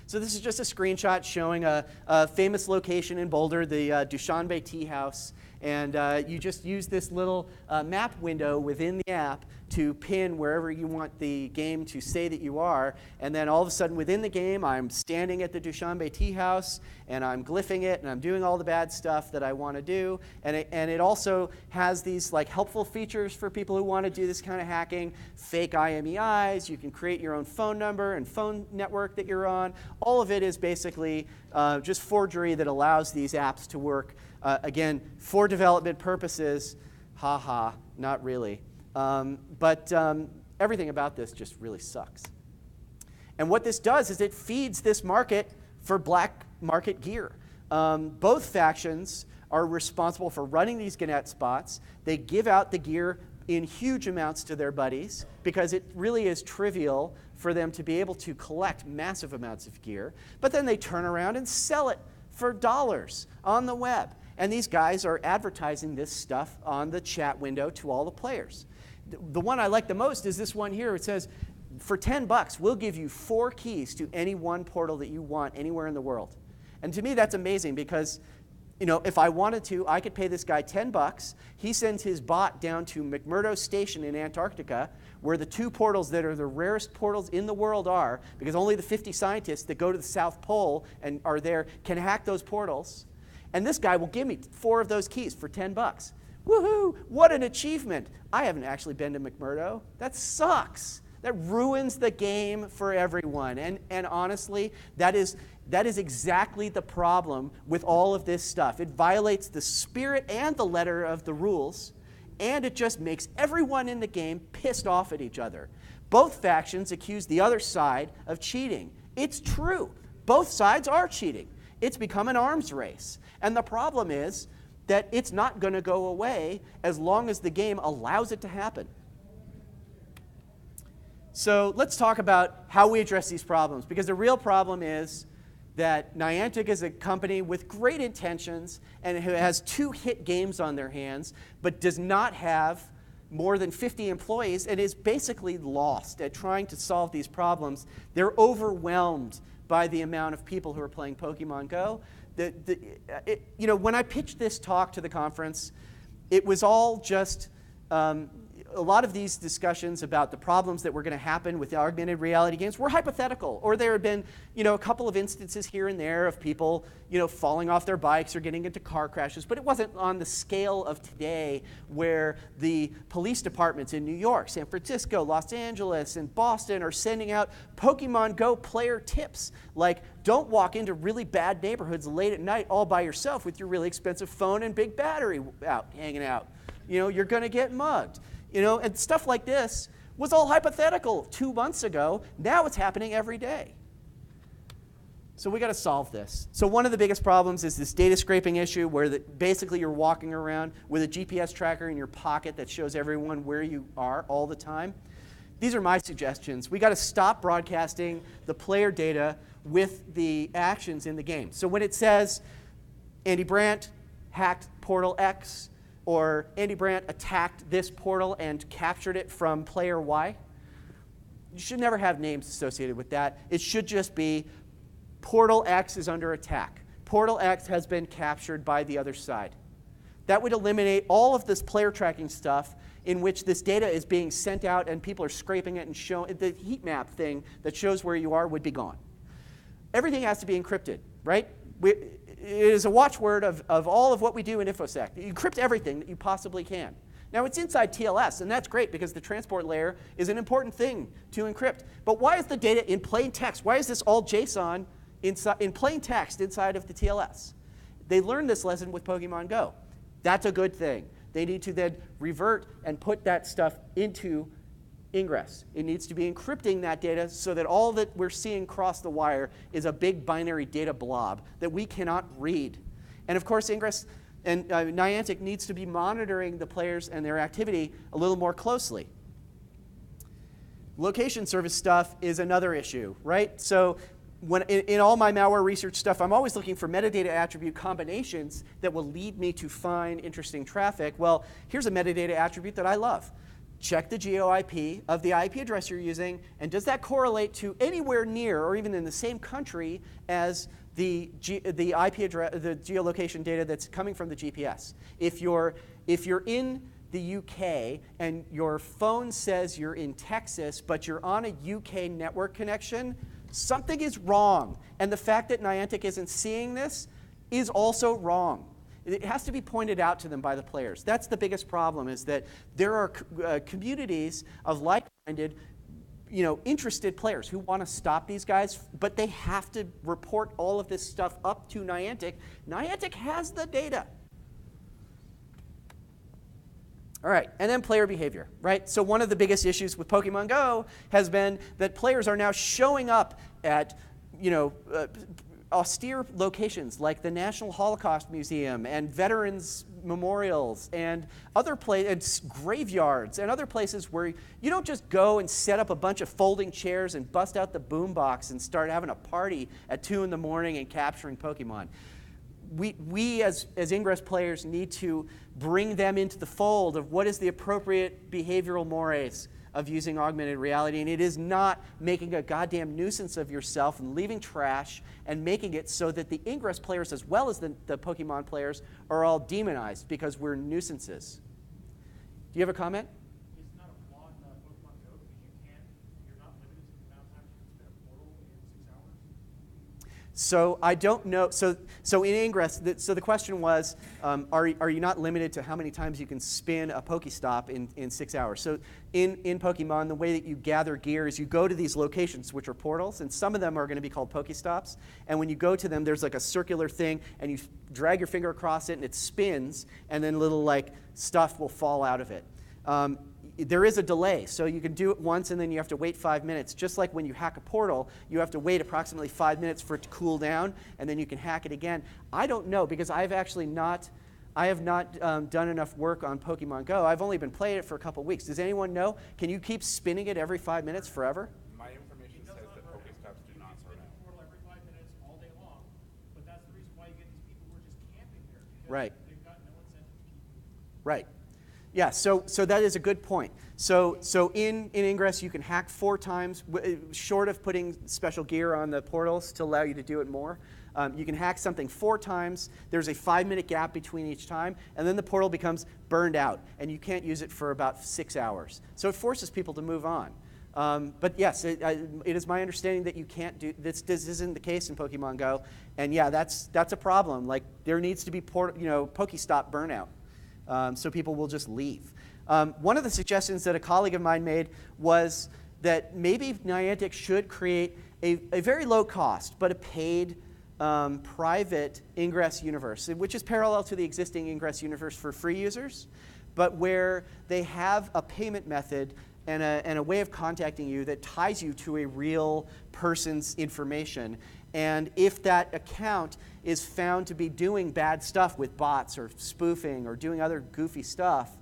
So this is just a screenshot showing a famous location in Boulder, the Dushanbe Tea House. And you just use this little map window within the app to pin wherever you want the game to say that you are. And then all of a sudden within the game, I'm standing at the Dushanbe Tea House, and I'm glyphing it, and I'm doing all the bad stuff that I want to do. And it also has these like helpful features for people who want to do this kind of hacking. Fake IMEIs, you can create your own phone number and phone network that you're on. All of it is basically just forgery that allows these apps to work, again, for development purposes. Haha, not really. But everything about this just really sucks. And what this does is it feeds this market for black market gear. Both factions are responsible for running these Ganet spots. They give out the gear in huge amounts to their buddies because it really is trivial for them to be able to collect massive amounts of gear. But then they turn around and sell it for dollars on the web. And these guys are advertising this stuff on the chat window to all the players. The one I like the most is this one here. It says, for $10, we'll give you 4 keys to any one portal that you want anywhere in the world. And to me, that's amazing because, you know, if I wanted to, I could pay this guy $10. He sends his bot down to McMurdo Station in Antarctica, where the 2 portals that are the rarest portals in the world are, because only the 50 scientists that go to the South Pole and are there can hack those portals. And this guy will give me 4 of those keys for $10. Woohoo! What an achievement. I haven't actually been to McMurdo. That sucks. That ruins the game for everyone. And honestly, that is exactly the problem with all of this stuff. It violates the spirit and the letter of the rules, and it just makes everyone in the game pissed off at each other. Both factions accuse the other side of cheating. It's true. Both sides are cheating. It's become an arms race. And the problem is that it's not going to go away as long as the game allows it to happen. So let's talk about how we address these problems, because the real problem is that Niantic is a company with great intentions and who has 2 hit games on their hands, but does not have more than 50 employees and is basically lost at trying to solve these problems. They're overwhelmed by the amount of people who are playing Pokemon Go. You know, when I pitched this talk to the conference, it was all just a lot of these discussions about the problems that were going to happen with the augmented reality games were hypothetical, or there had been, you know, a couple of instances here and there of people, you know, falling off their bikes or getting into car crashes, but it wasn't on the scale of today where the police departments in New York, San Francisco, Los Angeles, and Boston are sending out Pokemon Go player tips, like don't walk into really bad neighborhoods late at night all by yourself with your really expensive phone and big battery hanging out. You know, you're going to get mugged. You know, and stuff like this was all hypothetical 2 months ago. Now it's happening every day. So we got to solve this. So one of the biggest problems is this data scraping issue where basically you're walking around with a GPS tracker in your pocket that shows everyone where you are all the time. These are my suggestions. We got to stop broadcasting the player data with the actions in the game. So when it says Andy Brandt hacked Portal X, or Andy Brandt attacked this portal and captured it from player Y, you should never have names associated with that. It should just be Portal X is under attack. Portal X has been captured by the other side. That would eliminate all of this player tracking stuff in which this data is being sent out and people are scraping it and showing the heat map thing that shows where you are would be gone. Everything has to be encrypted, right? It is a watchword of all of what we do in InfoSec. You encrypt everything that you possibly can. Now, it's inside TLS, and that's great because the transport layer is an important thing to encrypt. But why is the data in plain text? Why is this all JSON in plain text inside of the TLS? They learned this lesson with Pokemon Go. That's a good thing. They need to then revert and put that stuff into Ingress. It needs to be encrypting that data so that all that we're seeing cross the wire is a big binary data blob that we cannot read. And of course, Ingress and Niantic needs to be monitoring the players and their activity a little more closely. Location service stuff is another issue, right? So when in all my malware research stuff, I'm always looking for metadata attribute combinations that will lead me to find interesting traffic. Well, here's a metadata attribute that I love. Check the geo-IP of the IP address you're using, and does that correlate to anywhere near or even in the same country as the IP address, the geolocation data that's coming from the GPS? If you're in the UK and your phone says you're in Texas, but you're on a UK network connection, something is wrong. And the fact that Niantic isn't seeing this is also wrong. It has to be pointed out to them by the players. That's the biggest problem, is that there are communities of like-minded, you know, interested players who want to stop these guys, but they have to report all of this stuff up to Niantic. Niantic has the data. All right, and then player behavior, right? So one of the biggest issues with Pokemon Go has been that players are now showing up at, you know, austere locations like the National Holocaust Museum and Veterans memorials and other places, graveyards and other places where you don't just go and set up a bunch of folding chairs and bust out the boombox and start having a party at 2 in the morning and capturing Pokemon. We as Ingress players need to bring them into the fold of what is the appropriate behavioral mores of using augmented reality, and it is not making a goddamn nuisance of yourself and leaving trash and making it so that the Ingress players as well as the Pokemon players are all demonized because we're nuisances. Do you have a comment? It's not a flaw in Pokemon Go because you're not limited to the amount of time you can spin a portal in 6 hours? So I don't know. So in Ingress, so the question was, are you not limited to how many times you can spin a Pokestop in 6 hours? So in Pokemon, the way that you gather gear is you go to these locations, which are portals, and some of them are going to be called Pokestops. And when you go to them, there's like a circular thing, and you drag your finger across it, and it spins, and then little like stuff will fall out of it. There is a delay, so you can do it once and then you have to wait 5 minutes. Just like when you hack a portal, you have to wait approximately 5 minutes for it to cool down, and then you can hack it again. I don't know because I have not done enough work on Pokemon Go. I've only been playing it for a couple weeks. Does anyone know? Can you keep spinning it every 5 minutes forever? My information says that Pokestops do not spin sort the portal every 5 minutes all day long, but that's the reason why you get these people who are just camping there. Because Right. they've got no incentive to keep moving. Right. Yeah, so that is a good point. So in Ingress, you can hack 4 times, short of putting special gear on the portals to allow you to do it more. You can hack something 4 times. There's a 5-minute gap between each time, and then the portal becomes burned out, and you can't use it for about 6 hours. So it forces people to move on. But yes, it is my understanding that you can't do this. This isn't the case in Pokemon Go, and yeah, that's a problem. Like there needs to be Pokestop burnout. So people will just leave. One of the suggestions that a colleague of mine made was that maybe Niantic should create a very low cost, but a paid private Ingress universe, which is parallel to the existing Ingress universe for free users, but where they have a payment method and a way of contacting you that ties you to a real person's information. And if that account is found to be doing bad stuff with bots or spoofing or doing other goofy stuff,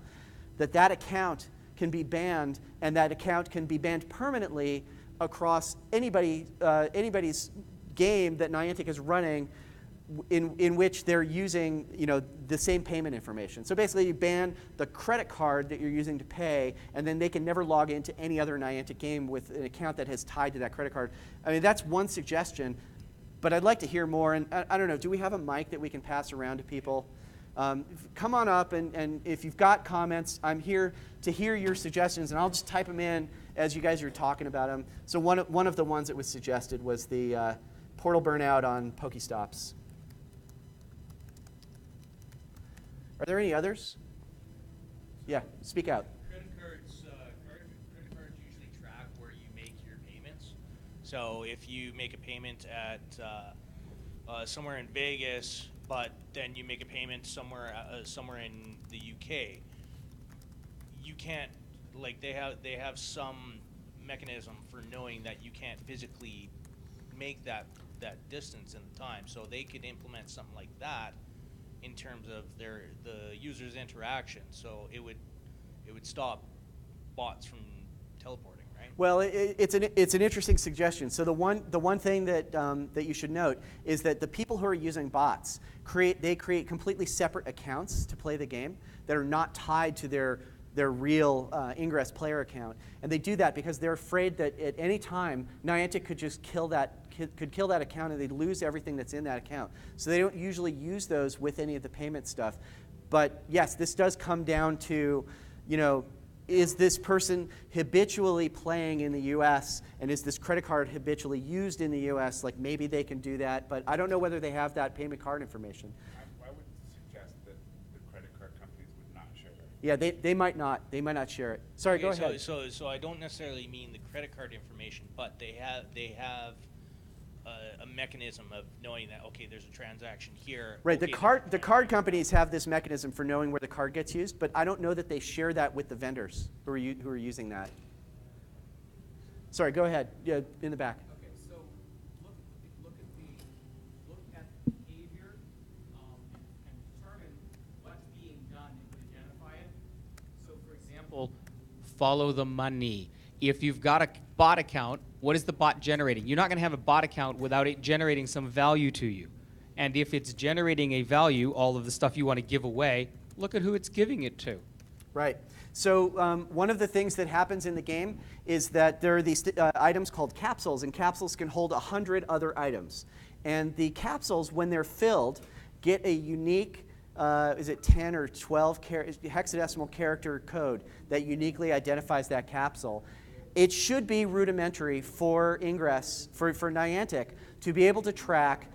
that account can be banned, and that account can be banned permanently across anybody's game that Niantic is running in which they're using the same payment information. So basically you ban the credit card that you're using to pay, and then they can never log into any other Niantic game with an account that has tied to that credit card. I mean, that's one suggestion. But I'd like to hear more, and I don't know, do we have a mic that we can pass around to people? Come on up, and if you've got comments, I'm here to hear your suggestions, and I'll just type them in as you guys are talking about them. So one of the ones that was suggested was the portal burnout on Pokestops. Are there any others? Yeah, speak out. Credit cards usually track where you make your payments. So if you make a payment at somewhere in Vegas, but then you make a payment somewhere in the UK, you can't, like they have some mechanism for knowing that you can't physically make that distance in the time. So they could implement something like that in terms of the user's interaction. So it would stop bots from teleporting, right? Well, it's an interesting suggestion. So the one thing that you should note is that the people who are using bots create completely separate accounts to play the game that are not tied to their real Ingress player account, and they do that because they're afraid that at any time Niantic could just kill that account and they'd lose everything that's in that account. So they don't usually use those with any of the payment stuff. But yes, this does come down to, is this person habitually playing in the US, and is this credit card habitually used in the US? Like maybe they can do that, but I don't know whether they have that payment card information. I would suggest that the credit card companies would not share it. Yeah, they might not. They might not share it. Sorry, Okay, go ahead. So I don't necessarily mean the credit card information, but they have a mechanism of knowing that, okay, there's a transaction here. Right, okay, the card companies have this mechanism for knowing where the card gets used, but I don't know that they share that with the vendors who are using that. Sorry, go ahead. Yeah, in the back. Okay, so look at behavior and determine what's being follow the money. If you've got a bot account, what is the bot generating? You're not going to have a bot account without it generating some value to you. And if it's generating a value, all of the stuff you want to give away, look at who it's giving it to. Right. So one of the things that happens in the game is that there are these items called capsules, and capsules can hold 100 other items. And the capsules, when they're filled, get a unique, is it 10 or 12 hexadecimal character code that uniquely identifies that capsule. It should be rudimentary for Ingress, for Niantic, to be able to track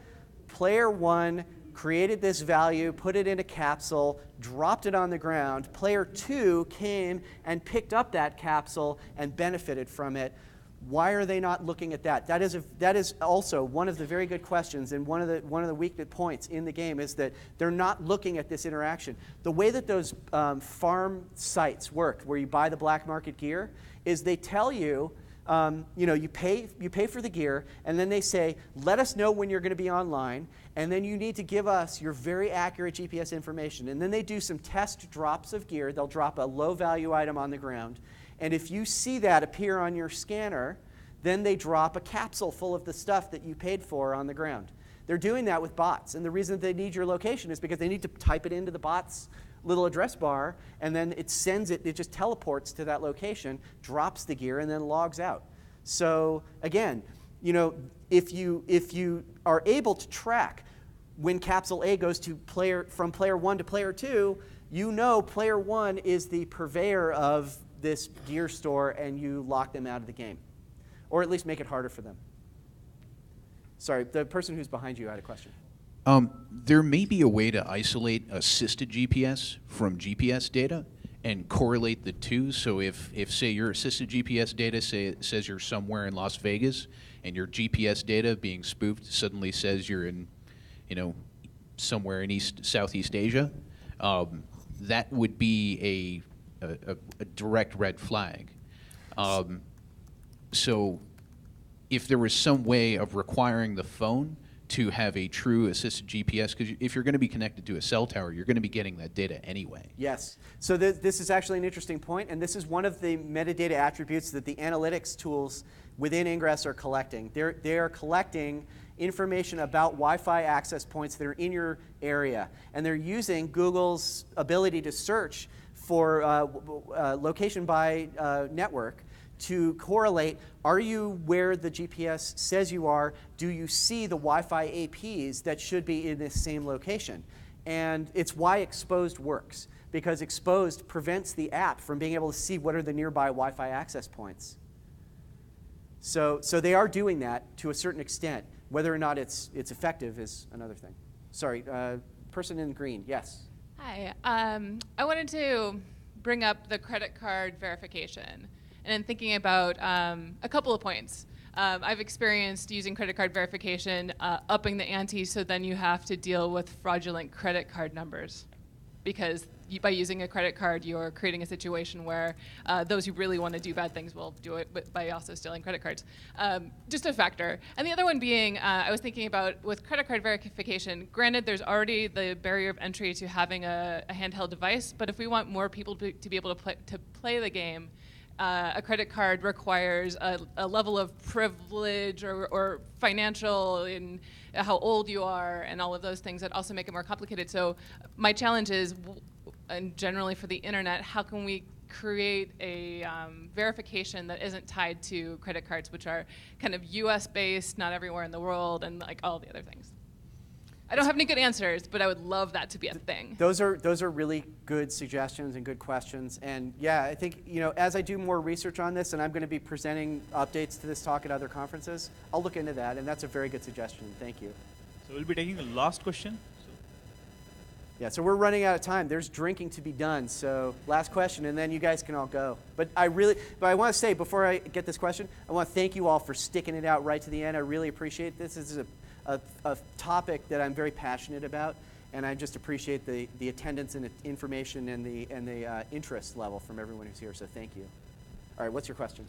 player 1 created this value, put it in a capsule, dropped it on the ground. Player 2 came and picked up that capsule and benefited from it. Why are they not looking at that? That is also one of the very good questions, and one of the weak points in the game is that they're not looking at this interaction. The way that those farm sites work, where you buy the black market gear, is they tell you, you pay for the gear, and then they say, let us know when you're going to be online, and then you need to give us your very accurate GPS information. And then they do some test drops of gear. They'll drop a low-value item on the ground, and if you see that appear on your scanner, then they drop a capsule full of the stuff that you paid for on the ground. They're doing that with bots, and the reason they need your location is because they need to type it into the bot's little address bar, and then it sends it, it just teleports to that location, drops the gear, and then logs out. So again, if you are able to track when capsule A goes to from player 1 to player 2, player 1 is the purveyor of this gear store, and you lock them out of the game, or at least make it harder for them. Sorry, the person who's behind you had a question. There may be a way to isolate assisted GPS from GPS data and correlate the two. So if say, your assisted GPS data says you're somewhere in Las Vegas, and your GPS data being spoofed suddenly says you're in, somewhere in Southeast Asia, that would be a direct red flag. So if there was some way of requiring the phone to have a true assisted GPS, because if you're going to be connected to a cell tower, you're going to be getting that data anyway. Yes. So this is actually an interesting point, and this is one of the metadata attributes that the analytics tools within Ingress are collecting. They are collecting information about Wi-Fi access points that are in your area, and they're using Google's ability to search for location by network to correlate, are you where the GPS says you are? Do you see the Wi-Fi APs that should be in this same location? And it's why exposed works, because exposed prevents the app from being able to see what are the nearby Wi-Fi access points. So they are doing that to a certain extent. Whether or not it's effective is another thing. Sorry, person in green, yes. Hi, I wanted to bring up the credit card verification. And in thinking about a couple of points. I've experienced using credit card verification, upping the ante, so then you have to deal with fraudulent credit card numbers. Because by using a credit card, you're creating a situation where those who really want to do bad things will do it by also stealing credit cards. Just a factor. And the other one being, I was thinking about with credit card verification, granted there's already the barrier of entry to having a handheld device, but if we want more people to be able to play the game, a credit card requires a level of privilege or financial in how old you are and all of those things that also make it more complicated. So my challenge is, and generally for the internet, how can we create a verification that isn't tied to credit cards, which are kind of US based, not everywhere in the world, and like all the other things? I don't have any good answers, but I would love that to be a thing. Those are really good suggestions and good questions. And yeah, I think as I do more research on this, and I'm going to be presenting updates to this talk at other conferences, I'll look into that. And that's a very good suggestion. Thank you. So we'll be taking the last question. Yeah, so we're running out of time. There's drinking to be done. So last question, and then you guys can all go. But I want to say before I get this question, I want to thank you all for sticking it out right to the end. I really appreciate this. This is a topic that I'm very passionate about, and I just appreciate the attendance and information and the interest level from everyone who's here, so thank you. All right, what's your question?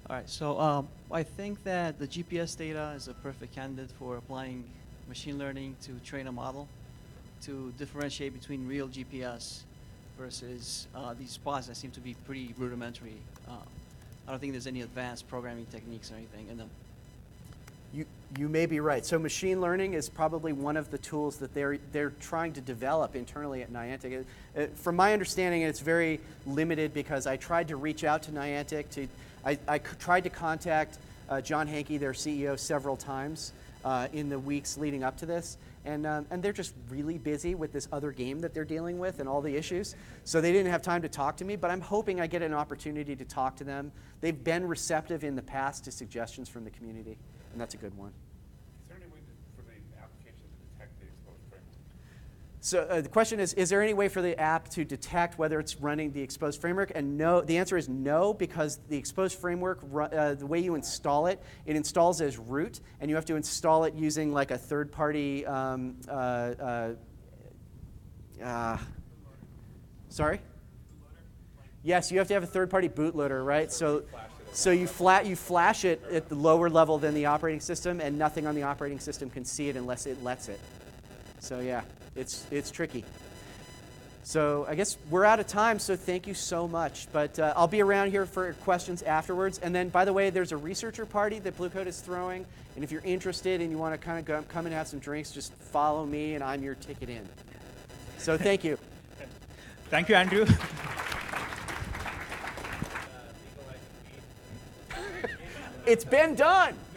All right, so I think that the GPS data is a perfect candidate for applying machine learning to train a model to differentiate between real GPS versus these bots that seem to be pretty rudimentary. I don't think there's any advanced programming techniques or anything in them. You may be right. So machine learning is probably one of the tools that they're trying to develop internally at Niantic. From my understanding, it's very limited because I tried to reach out to Niantic. I tried to contact John Hankey, their CEO, several times in the weeks leading up to this. And they're just really busy with this other game that they're dealing with and all the issues. So they didn't have time to talk to me, but I'm hoping I get an opportunity to talk to them. They've been receptive in the past to suggestions from the community, and that's a good one. Is there any way for the application to detect the exposed framework? So the question is there any way for the app to detect whether it's running the exposed framework? And no, the answer is no, because the exposed framework, the way you install it, it installs as root, and you have to install it using like a third-party, sorry? Yes, you have to have a third-party bootloader, right? So you flash it at the lower level than the operating system, and nothing on the operating system can see it unless it lets it. So yeah, it's tricky. So I guess we're out of time, so thank you so much. But I'll be around here for questions afterwards. And then, by the way, there's a researcher party that Blue Coat is throwing. And if you're interested and you want to kind of come and have some drinks, just follow me, and I'm your ticket in. So thank you. Thank you, Andrew. It's been done.